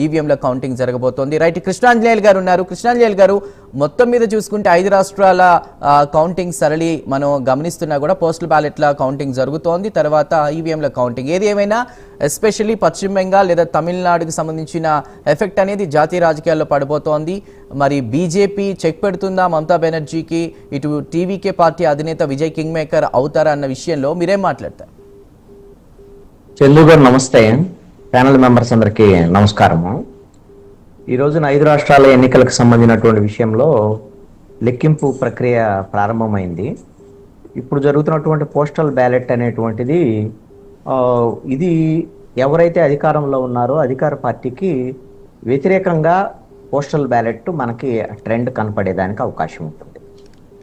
ఈవీఎంల కౌంటింగ్ జరగబోతోంది. రైట్, కృష్ణాంజనేయులు గారు ఉన్నారు. కృష్ణాంజనేయులు గారు, మొత్తం మీద చూసుకుంటే 5 రాష్ట్రాల కౌంటింగ్ సరళి మనం గమనిస్తున్నా కూడా పోస్టల్ బ్యాలెట్ల కౌంటింగ్ జరుగుతోంది, తర్వాత ఈవీఎంల కౌంటింగ్. ఏది ఏమైనా ఎస్పెషల్లీ పశ్చిమ బెంగాల్ లేదా తమిళనాడుకు సంబంధించిన ఎఫెక్ట్ అనేది జాతీయ రాజకీయాల్లో పడిపోతోంది. మరి బీజేపీ చెక్ పెడుతుందా మమతా బెనర్జీకి? ఇటు టీవీకే పార్టీ అధినేత విజయ్ కింగ్ మేకర్ అవుతారా అన్న విషయంలో మీరేం మాట్లాడతారు? చందు గారు నమస్తే. ప్యానల్ మెంబర్స్ అందరికీ నమస్కారము. ఈ రోజున 5 రాష్ట్రాల ఎన్నికలకు సంబంధించినటువంటి విషయంలో లెక్కింపు ప్రక్రియ ప్రారంభమైంది. ఇప్పుడు జరుగుతున్నటువంటి పోస్టల్ బ్యాలెట్ అనేటువంటిది ఇది ఎవరైతే అధికారంలో ఉన్నారో అధికార పార్టీకి వ్యతిరేకంగా పోస్టల్ బ్యాలెట్ మనకి ట్రెండ్ కనపడేదానికి అవకాశం ఉంటుంది.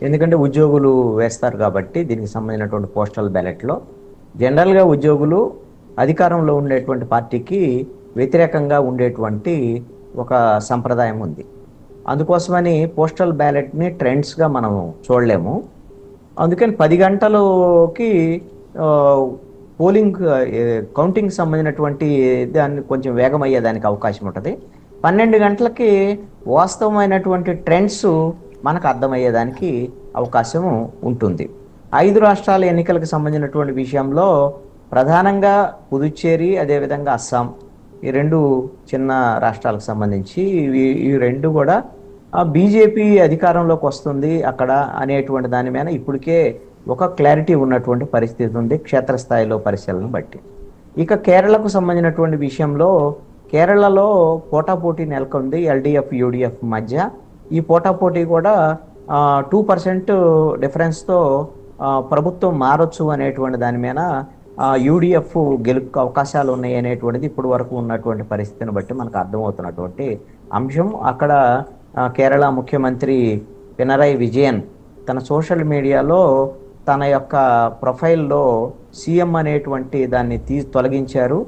ఎందుకంటే ఉద్యోగులు వేస్తారు కాబట్టి దీనికి సంబంధించినటువంటి పోస్టల్ బ్యాలెట్లో జనరల్గా ఉద్యోగులు అధికారంలో ఉండేటువంటి పార్టీకి వ్యతిరేకంగా ఉండేటువంటి ఒక సంప్రదాయం ఉంది. అందుకోసమని పోస్టల్ బ్యాలెట్ని ట్రెండ్స్గా మనం చూడలేము. అందుకని 10 గంటలకి పోలింగ్ కౌంటింగ్ సంబంధించినటువంటి దాన్ని కొంచెం వేగం అయ్యేదానికి అవకాశం ఉంటుంది. 12 గంటలకి వాస్తవమైనటువంటి ట్రెండ్స్ మనకు అర్థమయ్యేదానికి అవకాశం ఉంటుంది. 5 రాష్ట్రాల ఎన్నికలకు సంబంధించినటువంటి విషయంలో ప్రధానంగా పుదుచ్చేరి, అదేవిధంగా అస్సాం, ఈ 2 చిన్న రాష్ట్రాలకు సంబంధించి ఈ 2 కూడా బీజేపీ అధికారంలోకి వస్తుంది అక్కడ అనేటువంటి దాని మీద ఇప్పటికే ఒక క్లారిటీ ఉన్నటువంటి పరిస్థితి ఉంది క్షేత్రస్థాయిలో పరిశీలన బట్టి. ఇక కేరళకు సంబంధించినటువంటి విషయంలో కేరళలో పోటాపోటీ నెలకొంది ఎల్డీఎఫ్ యూడీఎఫ్ మధ్య. ఈ పోటాపోటీ కూడా 2% డిఫరెన్స్తో ప్రభుత్వం మారొచ్చు అనేటువంటి దాని మీద యూడీఎఫ్ గెలుపు అవకాశాలు ఉన్నాయి అనేటువంటిది ఇప్పుడు వరకు ఉన్నటువంటి పరిస్థితిని బట్టి మనకు అర్థమవుతున్నటువంటి అంశం. అక్కడ కేరళ ముఖ్యమంత్రి పినరయ్ విజయన్ తన సోషల్ మీడియాలో తన యొక్క ప్రొఫైల్లో సీఎం అనేటువంటి దాన్ని తొలగించారు.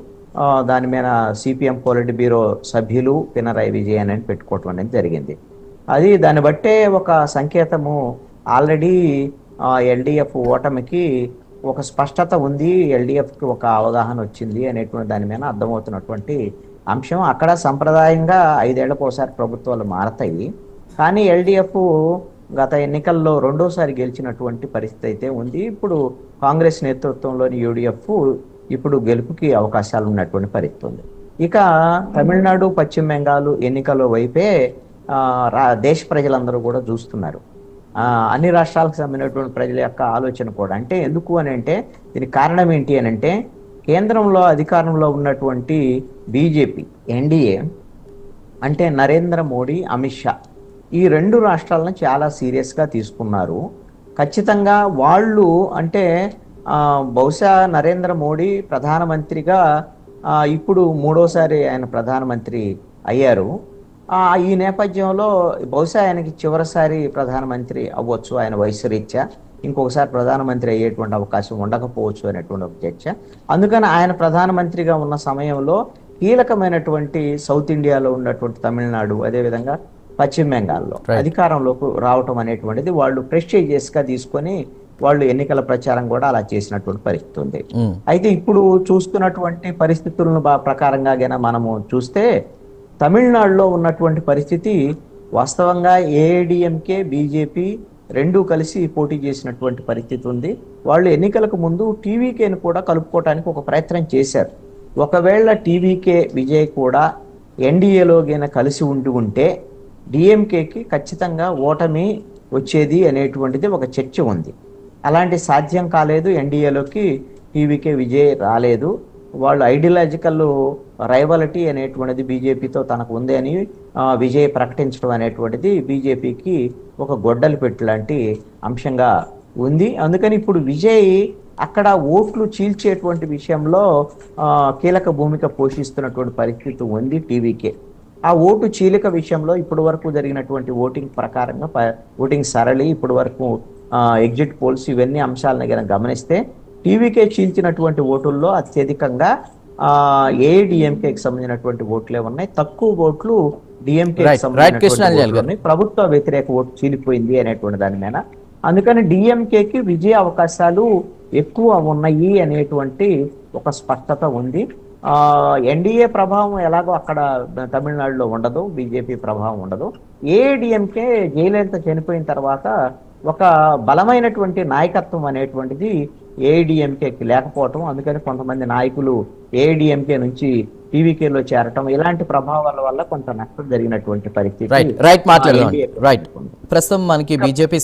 దాని మీద సిపిఎం పొలిట్ బ్యూరో సభ్యులు పినరయ్ విజయన్ అని పెట్టుకోవటం అనేది జరిగింది. అది దాన్ని బట్టే ఒక సంకేతము. ఆల్రెడీ ఎల్డీఎఫ్ ఓటమికి ఒక స్పష్టత ఉంది, ఎల్డీఎఫ్కి ఒక అవగాహన వచ్చింది అనేటువంటి దాని మీద అర్థమవుతున్నటువంటి అంశం. అక్కడ సంప్రదాయంగా 5 ఏళ్లకు ఒకసారి ప్రభుత్వాలు మారతాయి, కానీ ఎల్డీఎఫ్ గత ఎన్నికల్లో 2వసారి గెలిచినటువంటి పరిస్థితి అయితే ఉంది. ఇప్పుడు కాంగ్రెస్ నేతృత్వంలోని యూడీఎఫ్ ఇప్పుడు గెలుపుకి అవకాశాలు ఉన్నటువంటి పరిస్థితి ఉంది. ఇక తమిళనాడు, పశ్చిమ బెంగాల్ ఎన్నికల వైపే దేశ ప్రజలందరూ కూడా చూస్తున్నారు. అన్ని రాష్ట్రాలకు సంబంధించినటువంటి ప్రజల యొక్క ఆలోచన కూడా. అంటే ఎందుకు అని అంటే దీనికి కారణం ఏంటి అని అంటే కేంద్రంలో అధికారంలో ఉన్నటువంటి బీజేపీ ఎన్డీఏ అంటే నరేంద్ర మోడీ, అమిత్ షా ఈ 2 రాష్ట్రాలను చాలా సీరియస్గా తీసుకున్నారు. ఖచ్చితంగా వాళ్ళు అంటే బహుశా నరేంద్ర మోడీ ప్రధానమంత్రిగా ఇప్పుడు 3వసారి ఆయన ప్రధానమంత్రి అయ్యారు. ఈ నేపథ్యంలో బహుశా ఆయనకి చివరిసారి ప్రధానమంత్రి అవ్వచ్చు ఆయన వయసు రీత్యా. ఇంకొకసారి ప్రధానమంత్రి అయ్యేటువంటి అవకాశం ఉండకపోవచ్చు అనేటువంటి ఒక చర్చ. అందుకని ఆయన ప్రధానమంత్రిగా ఉన్న సమయంలో కీలకమైనటువంటి సౌత్ ఇండియాలో ఉన్నటువంటి తమిళనాడు, అదేవిధంగా పశ్చిమ బెంగాల్లో అధికారంలోకి రావటం అనేటువంటిది వాళ్ళు ప్రెస్టీజియస్గా తీసుకొని వాళ్ళు ఎన్నికల ప్రచారం కూడా అలా చేసినటువంటి పరిస్థితి ఉంది. అయితే ఇప్పుడు చూస్తున్నటువంటి పరిస్థితులను ప్రకారంగా మనము చూస్తే తమిళనాడులో ఉన్నటువంటి పరిస్థితి వాస్తవంగా ఏఐడిఎంకే, బీజేపీ 2 కలిసి పోటీ చేసినటువంటి పరిస్థితి ఉంది. వాళ్ళు ఎన్నికలకు ముందు టీవీకేని కూడా కలుపుకోవడానికి ఒక ప్రయత్నం చేశారు. ఒకవేళ టీవీకే విజయ్ కూడా ఎన్డీఏలో కలిసి ఉంటే డిఎంకేకి ఖచ్చితంగా ఓటమి వచ్చేది అనేటువంటిది ఒక చర్చ ఉంది. అలాంటి సాధ్యం కాలేదు. ఎన్డీఏలోకి టీవీకే విజయ్ రాలేదు. వాళ్ళు ఐడియాలజికల్ రైవలిటీ అనేటువంటిది బీజేపీతో తనకు ఉంది అని విజయ్ ప్రకటించడం అనేటువంటిది బీజేపీకి ఒక గొడ్డలి పెట్టు లాంటి అంశంగా ఉంది. అందుకని ఇప్పుడు విజయ్ అక్కడ ఓట్లు చీల్చేటువంటి విషయంలో కీలక భూమిక పోషిస్తున్నటువంటి పరిస్థితి ఉంది టీవీకే. ఆ ఓటు చీలిక విషయంలో ఇప్పటి వరకు జరిగినటువంటి ఓటింగ్ ప్రకారంగా ఓటింగ్ సరళి ఇప్పటి వరకు ఎగ్జిట్ పోల్స్ ఇవన్నీ అంశాలను గమనిస్తే టీవీకే చీల్చినటువంటి ఓటుల్లో అత్యధికంగా ఏఐడిఎంకేకి సంబంధించినటువంటి ఓట్లే ఉన్నాయి. తక్కువ ఓట్లు డిఎంకేకి సంబంధించినటువంటి ప్రభుత్వ వ్యతిరేక ఓటు చీలిపోయింది అనేటువంటి దాని మీద. అందుకని డిఎంకేకి విజయ అవకాశాలు ఎక్కువ ఉన్నాయి అనేటువంటి ఒక స్పష్టత ఉంది. ఎన్డీఏ ప్రభావం ఎలాగో అక్కడ తమిళనాడులో ఉండదు, బీజేపీ ప్రభావం ఉండదు. ఏఐడిఎంకే జయలలిత చనిపోయిన తర్వాత ఒక బలమైనటువంటి నాయకత్వం అనేటువంటిది ఏఐడిఎంకేకి లేకపోవటం, అందుకని కొంతమంది నాయకులు ఏఐడిఎంకే నుంచి టీవీకేలో చేరటం, ఇలాంటి ప్రభావాల వల్ల కొంత నష్టం జరిగినటువంటి పరిస్థితి రైట్ మాట్లాడదాం. రైట్, ప్రస్తుతం మనకి బీజేపీ